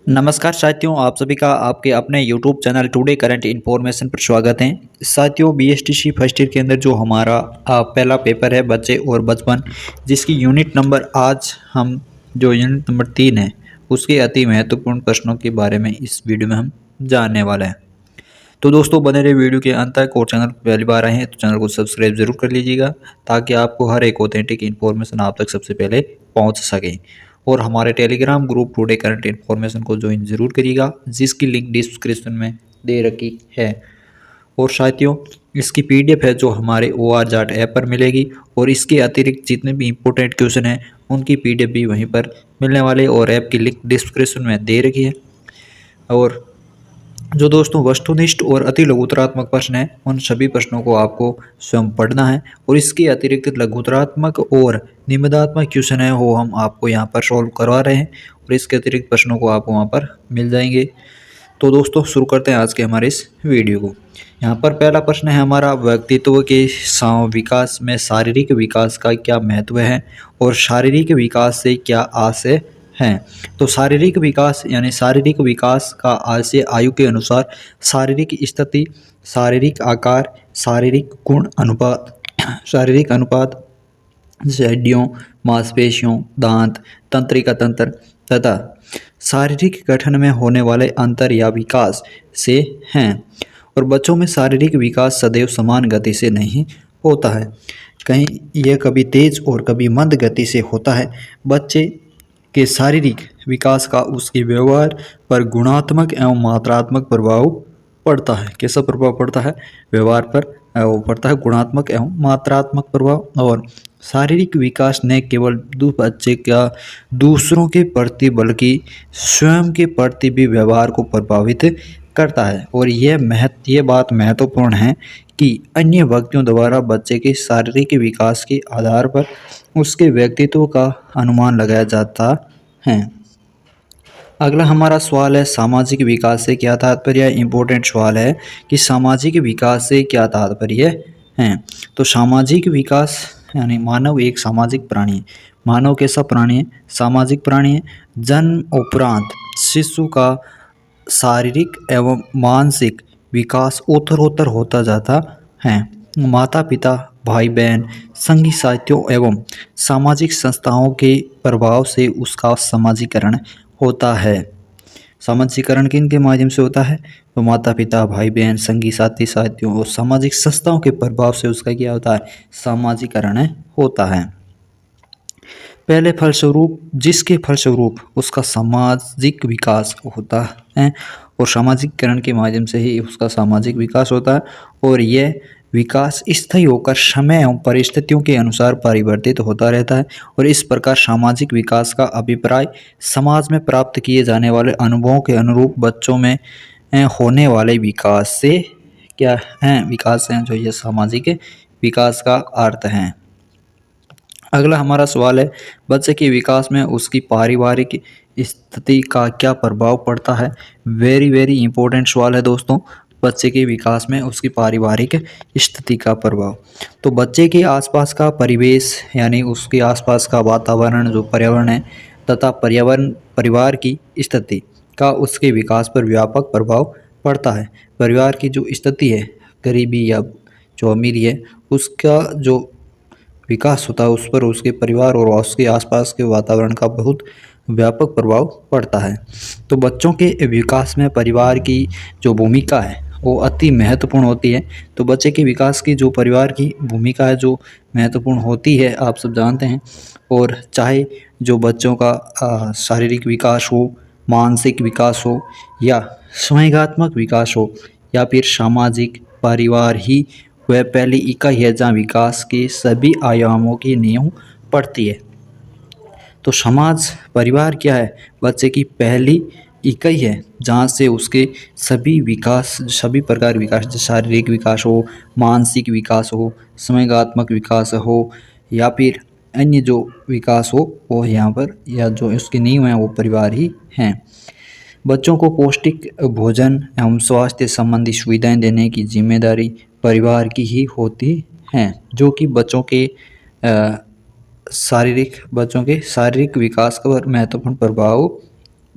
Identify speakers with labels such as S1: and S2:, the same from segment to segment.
S1: नमस्कार साथियों, आप सभी का आपके अपने YouTube channel today current information पर स्वागत है। साथियों, बीएसटीसी फर्स्ट ईयर के अंदर जो हमारा पहला पेपर है बच्चे और बचपन, जिसकी यूनिट नंबर आज हम जो यूनिट नंबर 3 है उसके अति महत्वपूर्ण प्रश्नों के बारे में इस वीडियो में हम जानने वाले हैं। तो दोस्तों, बने रहे वीडियो के अंत तक। और चैनल पर पहली बार आए हैं तो चैनल को सब्सक्राइब जरूर कर लीजिएगा, ताकि आपको हर एक ऑथेंटिक इन्फॉर्मेशन आप तक सबसे पहले पहुंच सके। और हमारे Telegram group today current information को ज्वाइन जरूर करिएगा, जिसकी लिंक डिस्क्रिप्शन में दे रखी है। और साथियों, इसकी पीडीएफ है जो हमारे OR जाट ऐप पर मिलेगी, और इसके अतिरिक्त जितने भी इंपॉर्टेंट क्वेश्चन हैं उनकी पीडीएफ भी वहीं पर मिलने वाले, और ऐप की लिंक डिस्क्रिप्शन में दे रखी है। और जो दोस्तों वस्तुनिष्ठ और अति लघुतरात्मक प्रश्न है, उन सभी प्रश्नों को आपको स्वयं पढ़ना है, और इसके अतिरिक्त लघुतरात्मक और निबंधात्मक क्वेश्चन है वो हम आपको यहाँ पर सॉल्व करवा रहे हैं, और इसके अतिरिक्त प्रश्नों को आपको वहाँ पर मिल जाएंगे। तो दोस्तों, शुरू करते हैं आज के हमारे इस वीडियो को। यहाँ पर पहला प्रश्न है हमारा, व्यक्तित्व के विकास में शारीरिक विकास का क्या महत्व है, और शारीरिक विकास से क्या आशय हैं। तो शारीरिक विकास यानी शारीरिक विकास का आशय आयु के अनुसार शारीरिक स्थिति, शारीरिक आकार, शारीरिक गुण अनुपात, शारीरिक अनुपात, जैसे हड्डियों, मांसपेशियों, दांत, तंत्रिका तंत्र तथा शारीरिक गठन में होने वाले अंतर या विकास से हैं। और बच्चों में शारीरिक विकास सदैव समान गति से नहीं होता है, कहीं यह कभी तेज और कभी मंद गति से होता है। बच्चे के शारीरिक विकास का उसके व्यवहार पर गुणात्मक एवं मात्रात्मक प्रभाव पड़ता है। कैसा प्रभाव पड़ता है? व्यवहार पर वो पड़ता है गुणात्मक एवं मात्रात्मक प्रभाव। और शारीरिक विकास न केवल बच्चे का दूसरों के प्रति बल्कि स्वयं के प्रति भी व्यवहार को प्रभावित करता है। और ये बात महत्वपूर्ण है कि अन्य व्यक्तियों द्वारा बच्चे के शारीरिक विकास के आधार पर उसके व्यक्तित्व का अनुमान लगाया जाता है। अगला हमारा सवाल है, सामाजिक विकास से क्या तात्पर्य है। इंपॉर्टेंट सवाल है कि सामाजिक विकास से क्या तात्पर्य है। तो सामाजिक विकास यानी मानव एक सामाजिक प्राणी है। मानव कैसा प्राणी है? सामाजिक प्राणी है। जन्म उपरांत शिशु का शारीरिक एवं मानसिक विकास उत्तरोत्तर होता जाता है। माता पिता, भाई बहन, संघी साथियों एवं सामाजिक संस्थाओं के प्रभाव से उसका समाजीकरण होता है। समाजीकरण किन के माध्यम से होता है? तो माता पिता, भाई बहन, संगी साथियों और सामाजिक संस्थाओं के प्रभाव से उसका क्या होता है? समाजीकरण होता है। पहले फलस्वरूप, जिसके फलस्वरूप उसका सामाजिक विकास होता है, और सामाजिकरण के माध्यम से ही उसका सामाजिक विकास होता है। और यह विकास स्थायी होकर समय एवं परिस्थितियों के अनुसार परिवर्तित होता रहता है। और इस प्रकार सामाजिक विकास का अभिप्राय समाज में प्राप्त किए जाने वाले अनुभवों के अनुरूप बच्चों में होने वाले विकास से क्या है? विकास हैं जो ये सामाजिक विकास का अर्थ है। अगला हमारा सवाल है, बच्चे के विकास में उसकी पारिवारिक स्थिति का क्या प्रभाव पड़ता है। वेरी इंपॉर्टेंट सवाल है दोस्तों। बच्चे के विकास में उसकी पारिवारिक स्थिति का प्रभाव। तो बच्चे के आसपास का परिवेश यानी उसके आसपास का वातावरण, जो पर्यावरण है, तथा परिवार की स्थिति का उसके विकास पर व्यापक प्रभाव पड़ता है। परिवार की जो स्थिति है, गरीबी या जो अमीरी है, उसका जो विकास होता है उस पर उसके परिवार और उसके आसपास के वातावरण का बहुत व्यापक प्रभाव पड़ता है। तो बच्चों के विकास में परिवार की जो भूमिका है वो अति महत्वपूर्ण होती है। तो बच्चे के विकास की जो परिवार की भूमिका है जो महत्वपूर्ण होती है, आप सब जानते हैं। और चाहे जो बच्चों का शारीरिक विकास हो, मानसिक विकास हो, या संवेगात्मक विकास हो, या फिर सामाजिक, परिवार ही वह पहली इकाई है जहाँ विकास के सभी आयामों की नींव पड़ती है। तो समाज, परिवार क्या है? बच्चे की पहली इकाई है जहाँ से उसके सभी विकास, सभी प्रकार विकास, जैसे शारीरिक विकास हो, मानसिक विकास हो, संवेगात्मक विकास हो, या फिर अन्य जो विकास हो वो यहाँ पर, या जो उसकी नींव है वो परिवार ही हैं। बच्चों को पौष्टिक भोजन एवं स्वास्थ्य संबंधी सुविधाएं देने की जिम्मेदारी परिवार की ही होती हैं, जो कि बच्चों के शारीरिक विकास पर महत्वपूर्ण प्रभाव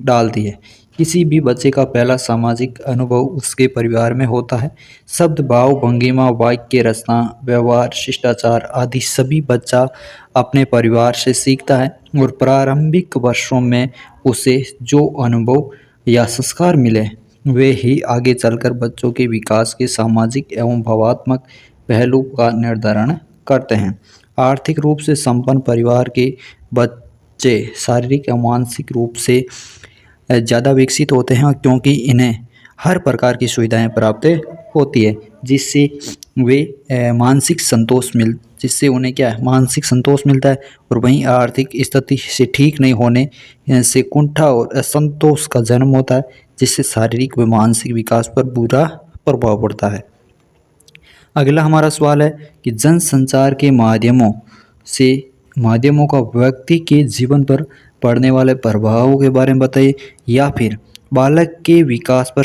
S1: डालती है। किसी भी बच्चे का पहला सामाजिक अनुभव उसके परिवार में होता है। शब्द, भाव, भंगिमा, वाक्य रचना, व्यवहार, शिष्टाचार आदि सभी बच्चा अपने परिवार से सीखता है और प्रारंभिक वर्षों में उसे जो अनुभव या संस्कार मिले वे ही आगे चलकर बच्चों के विकास के सामाजिक एवं भावात्मक पहलू का निर्धारण करते हैं। आर्थिक रूप से संपन्न परिवार के बच्चे शारीरिक एवं मानसिक रूप से ज़्यादा विकसित होते हैं क्योंकि इन्हें हर प्रकार की सुविधाएं प्राप्त होती है जिससे वे मानसिक संतोष मिल जिससे उन्हें क्या है मानसिक संतोष मिलता है। और वहीं आर्थिक स्थिति से ठीक नहीं होने से कुंठा और असंतोष का जन्म होता है जिससे शारीरिक व मानसिक विकास पर बुरा प्रभाव पड़ता है। अगला हमारा सवाल है कि जनसंचार के माध्यमों का व्यक्ति के जीवन पर पड़ने वाले प्रभावों के बारे में बताइए या फिर बालक के विकास पर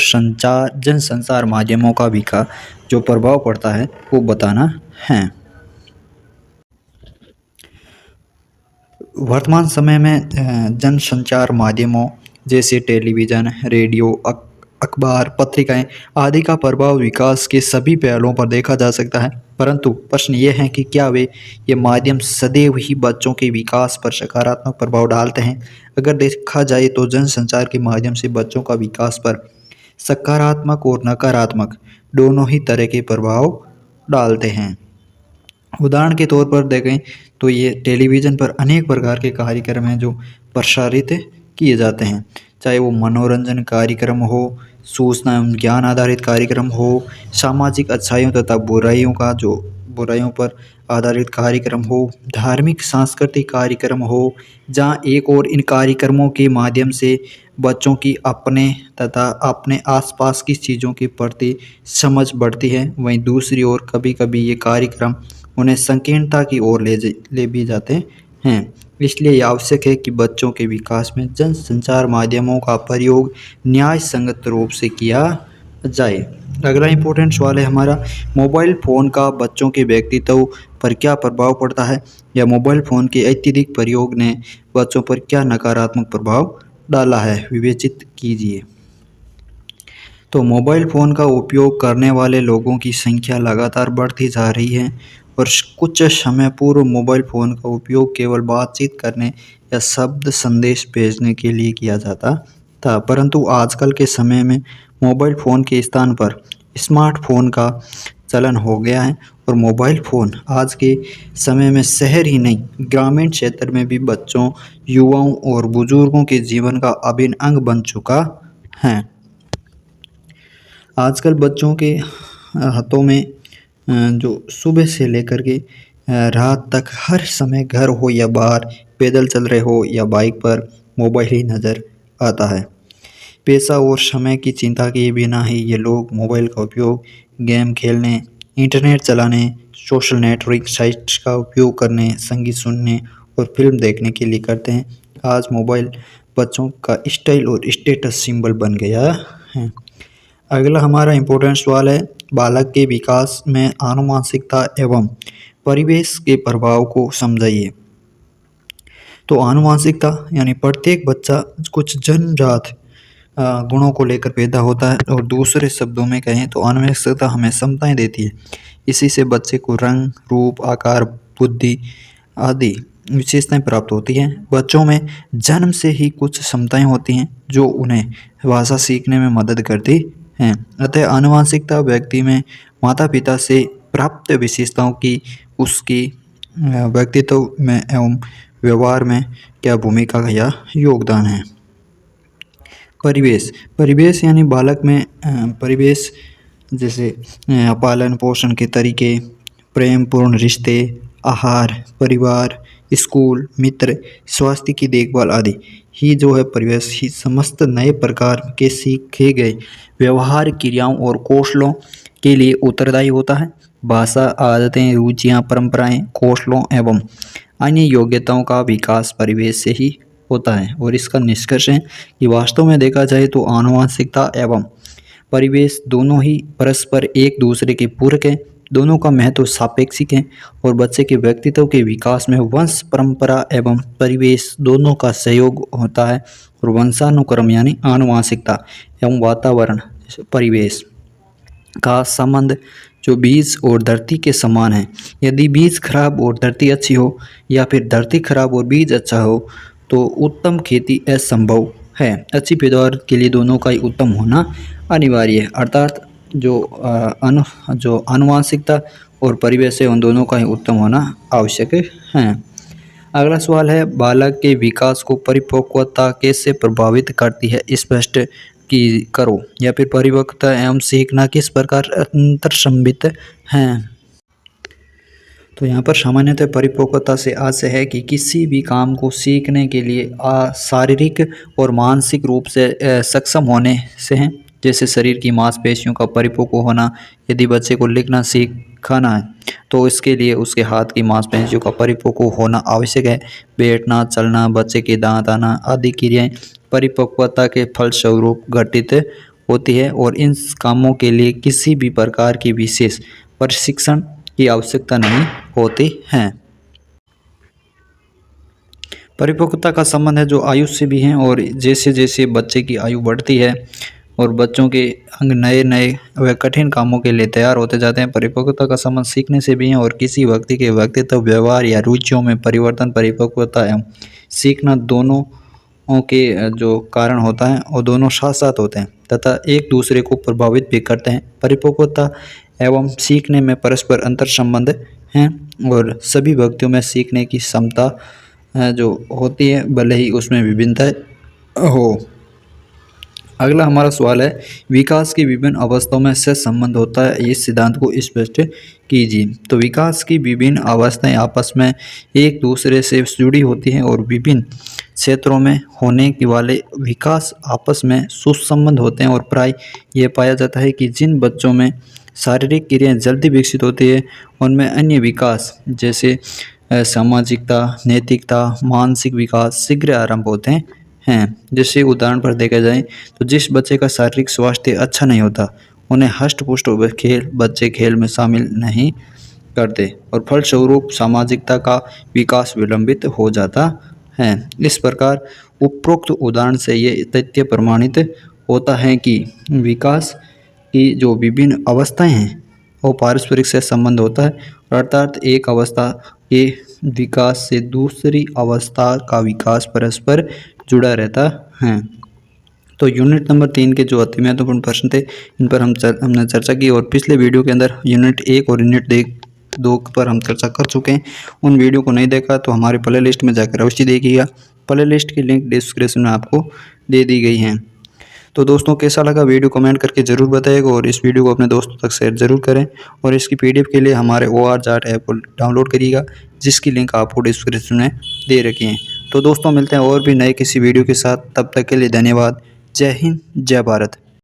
S1: जनसंचार माध्यमों का विकास जो प्रभाव पड़ता है वो बताना है। वर्तमान समय में जनसंचार माध्यमों जैसे टेलीविज़न, रेडियो, अखबार, पत्रिकाएं आदि का प्रभाव विकास के सभी पहलुओं पर देखा जा सकता है, परंतु प्रश्न ये है कि क्या ये माध्यम सदैव ही बच्चों के विकास पर सकारात्मक प्रभाव डालते हैं। अगर देखा जाए तो जनसंचार के माध्यम से बच्चों का विकास पर सकारात्मक और नकारात्मक दोनों ही तरह के प्रभाव डालते हैं। उदाहरण के तौर पर देखें तो ये टेलीविज़न पर अनेक प्रकार के कार्यक्रम हैं जो प्रसारित किए जाते हैं, चाहे वो मनोरंजन कार्यक्रम हो, सूचना एवं ज्ञान आधारित कार्यक्रम हो, सामाजिक अच्छाइयों तथा बुराइयों पर आधारित कार्यक्रम हो, धार्मिक सांस्कृतिक कार्यक्रम हो, जहाँ एक और इन कार्यक्रमों के माध्यम से बच्चों की अपने तथा अपने आसपास की चीज़ों के प्रति समझ बढ़ती है, वहीं दूसरी ओर कभी कभी ये कार्यक्रम उन्हें संकीर्णता की ओर ले भी जाते हैं। इसलिए यह आवश्यक है कि बच्चों के विकास में जनसंचार माध्यमों का प्रयोग न्याय संगत रूप से किया जाए। अगला इम्पोर्टेंट सवाल है हमारा, मोबाइल फ़ोन का बच्चों के व्यक्तित्व पर क्या प्रभाव पड़ता है या मोबाइल फ़ोन के अत्यधिक प्रयोग ने बच्चों पर क्या नकारात्मक प्रभाव डाला है, विवेचित कीजिए। तो मोबाइल फ़ोन का उपयोग करने वाले लोगों की संख्या लगातार बढ़ती जा रही है और कुछ समय पूर्व मोबाइल फ़ोन का उपयोग केवल बातचीत करने या शब्द संदेश भेजने के लिए किया जाता था, परंतु आजकल के समय में मोबाइल फ़ोन के स्थान पर स्मार्टफोन का चलन हो गया है और मोबाइल फ़ोन आज के समय में शहर ही नहीं ग्रामीण क्षेत्र में भी बच्चों, युवाओं और बुजुर्गों के जीवन का अभिन्न अंग बन चुका है। आजकल बच्चों के हाथों में जो सुबह से लेकर के रात तक हर समय घर हो या बाहर पैदल चल रहे हो या बाइक पर मोबाइल ही नज़र आता है। पैसा और समय की चिंता किए बिना ही ये लोग मोबाइल का उपयोग गेम खेलने, इंटरनेट चलाने, सोशल नेटवर्किंग साइट्स का उपयोग करने, संगीत सुनने और फिल्म देखने के लिए करते हैं। आज मोबाइल बच्चों का स्टाइल और स्टेटस सिंबल बन गया है। अगला हमारा इम्पोर्टेंट सवाल है, बालक के विकास में आनुवंशिकता एवं परिवेश के प्रभाव को समझाइए। तो आनुवंशिकता यानी प्रत्येक बच्चा कुछ जन्मजात गुणों को लेकर पैदा होता है और दूसरे शब्दों में कहें तो आनुवंशिकता हमें क्षमताएं देती है। इसी से बच्चे को रंग, रूप, आकार, बुद्धि आदि विशेषताएं प्राप्त होती हैं। बच्चों में जन्म से ही कुछ क्षमताएं होती हैं जो उन्हें भाषा सीखने में मदद करती हैं। अतः आनुवंशिकता व्यक्ति में माता पिता से प्राप्त विशेषताओं की उसकी व्यक्तित्व में एवं व्यवहार में क्या भूमिका या योगदान है। परिवेश यानी बालक में परिवेश जैसे पालन पोषण के तरीके, प्रेमपूर्ण रिश्ते, आहार, परिवार, स्कूल, मित्र, स्वास्थ्य की देखभाल आदि ही जो है परिवेश ही समस्त नए प्रकार के सीखे गए व्यवहार, क्रियाओं और कौशलों के लिए उत्तरदायी होता है। भाषा, आदतें, रुचियाँ, परंपराएं, कौशलों एवं अन्य योग्यताओं का विकास परिवेश से ही होता है और इसका निष्कर्ष है कि वास्तव में देखा जाए तो आनुवंशिकता एवं परिवेश दोनों ही परस्पर एक दूसरे के पूरक हैं। दोनों का महत्व सापेक्षिक है और बच्चे के व्यक्तित्व के विकास में वंश, परंपरा एवं परिवेश दोनों का सहयोग होता है और वंशानुक्रम यानी आनुवांशिकता एवं वातावरण परिवेश का संबंध जो बीज और धरती के समान है। यदि बीज खराब और धरती अच्छी हो या फिर धरती खराब और बीज अच्छा हो तो उत्तम खेती असंभव है। अच्छी पैदावार के लिए दोनों का ही उत्तम होना अनिवार्य है, अर्थात जो आनुवांशिकता और परिवेश है उन दोनों का ही उत्तम होना आवश्यक है। अगला सवाल है, बालक के विकास को परिपक्वता कैसे प्रभावित करती है, स्पष्ट की करो। या फिर परिपक्वता एवं सीखना किस प्रकार अंतर्संबित हैं। तो यहाँ पर सामान्यतः परिपक्वता से आशय है कि किसी भी काम को सीखने के लिए शारीरिक और मानसिक रूप से सक्षम होने से हैं। जैसे शरीर की मांसपेशियों का परिपक्व होना। यदि बच्चे को लिखना सीखना है तो इसके लिए उसके हाथ की मांसपेशियों का परिपक्व होना आवश्यक है। बैठना, चलना, बच्चे के दांत आना आदि क्रियाएं परिपक्वता के फलस्वरूप घटित होती है और इन कामों के लिए किसी भी प्रकार की विशेष प्रशिक्षण की आवश्यकता नहीं होती है। परिपक्वता का संबंध है जो आयु से भी है, और जैसे जैसे बच्चे की आयु बढ़ती है और बच्चों के अंग नए नए व कठिन कामों के लिए तैयार होते जाते हैं। परिपक्वता का संबंध सीखने से भी है और किसी व्यक्ति के व्यक्तित्व, व्यवहार या रुचियों में परिवर्तन परिपक्वता एवं सीखना दोनों के जो कारण होता है और दोनों साथ साथ होते हैं तथा एक दूसरे को प्रभावित भी करते हैं। परिपक्वता एवं सीखने में परस्पर अंतर संबंध हैं और सभी व्यक्तियों में सीखने की क्षमता जो होती है भले ही उसमें विभिन्नता हो। अगला हमारा सवाल है, विकास की विभिन्न अवस्थाओं में से संबंध होता है, इस सिद्धांत को स्पष्ट कीजिए। तो विकास की विभिन्न अवस्थाएं आपस में एक दूसरे से जुड़ी होती हैं और विभिन्न क्षेत्रों में होने के वाले विकास आपस में सुसंबंध होते हैं और प्राय ये पाया जाता है कि जिन बच्चों में शारीरिक क्रियाएं जल्दी विकसित होती है उनमें अन्य विकास जैसे सामाजिकता, नैतिकता, मानसिक विकास शीघ्र आरंभ होते हैं। जैसे उदाहरण पर देखा जाए तो जिस बच्चे का शारीरिक स्वास्थ्य अच्छा नहीं होता उन्हें हष्ट-पुष्ट बच्चे खेल में शामिल नहीं करते और फलस्वरूप सामाजिकता का विकास विलंबित हो जाता है। इस प्रकार उपरोक्त उदाहरण से ये तथ्य प्रमाणित होता है कि विकास की जो विभिन्न अवस्थाएं हैं वो पारस्परिक से संबंध होता है, अर्थात एक अवस्था के विकास से दूसरी अवस्था का विकास परस्पर जुड़ा रहता है। तो यूनिट नंबर 3 के जो अति महत्वपूर्ण प्रश्न थे इन पर हमने चर्चा की और पिछले वीडियो के अंदर यूनिट 1 और यूनिट 2 पर हम चर्चा कर चुके हैं। उन वीडियो को नहीं देखा तो हमारे प्ले लिस्ट में जाकर अवश्य देखिएगा। प्ले लिस्ट की लिंक डिस्क्रिप्शन में आपको दे दी गई है। तो दोस्तों कैसा लगा वीडियो कमेंट करके ज़रूर बताइएगा और इस वीडियो को अपने दोस्तों तक शेयर ज़रूर करें और इसकी PDF के लिए हमारे OR ऐप को डाउनलोड करिएगा जिसकी लिंक आपको डिस्क्रिप्शन में दे रखी है। तो दोस्तों मिलते हैं और भी नए किसी वीडियो के साथ, तब तक के लिए धन्यवाद। जय हिंद, जय भारत।